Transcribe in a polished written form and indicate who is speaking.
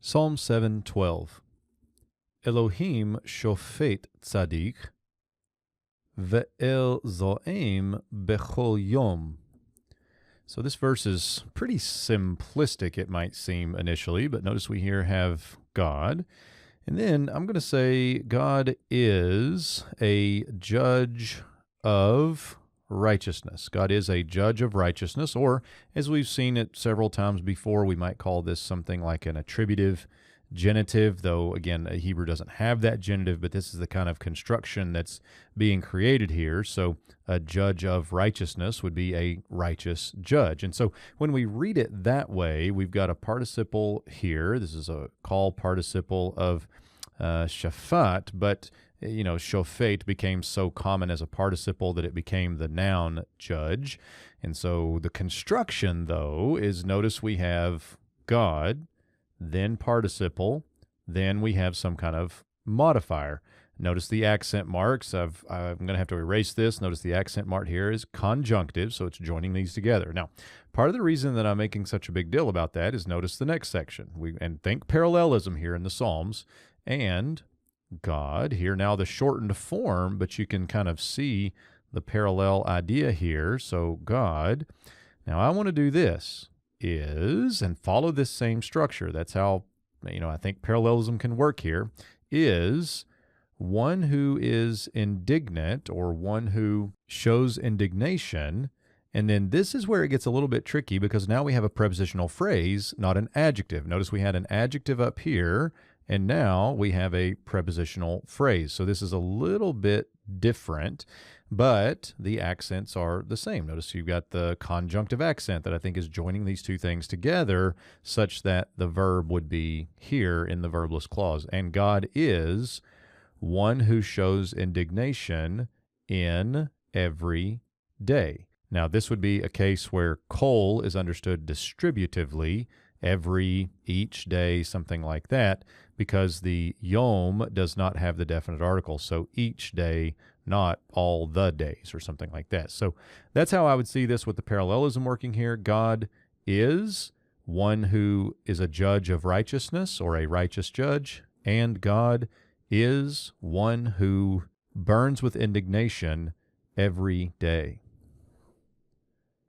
Speaker 1: Psalm 7:12. Elohim shofet tzadik, ve'el zo'em bechol yom. So this verse is pretty simplistic, it might seem initially, but notice we here have God. And then I'm going to say God is a judge of righteousness. God is a judge of righteousness, or as we've seen it several times before, we might call this something like an attributive genitive, though again, Hebrew doesn't have that genitive, but this is the kind of construction that's being created here. So a judge of righteousness would be a righteous judge. And so when we read it that way, we've got a participle here. This is a call participle of shafat, but shofet became so common as a participle that it became the noun judge. And so the construction, though, is notice we have God, then participle, then we have some kind of modifier. Notice the accent marks. I'm going to have to erase this. Notice the accent mark here is conjunctive, so it's joining these together. Now, part of the reason that I'm making such a big deal about that is notice the next section. And think parallelism here in the Psalms. And God, here now the shortened form, but you can kind of see the parallel idea here. So God, now I want to do this, is, and follow this same structure. That's how, I think parallelism can work here, is one who is indignant or one who shows indignation. And then this is where it gets a little bit tricky because now we have a prepositional phrase, not an adjective. Notice we had an adjective up here, and now we have a prepositional phrase. So this is a little bit different, but the accents are the same. Notice you've got the conjunctive accent that I think is joining these two things together such that the verb would be here in the verbless clause. And God is one who shows indignation in every day. Now, this would be a case where kol is understood distributively, every, each day, something like that, because the yom does not have the definite article. So each day, not all the days or something like that. So that's how I would see this with the parallelism working here. God is one who is a judge of righteousness or a righteous judge, and God is one who burns with indignation every day.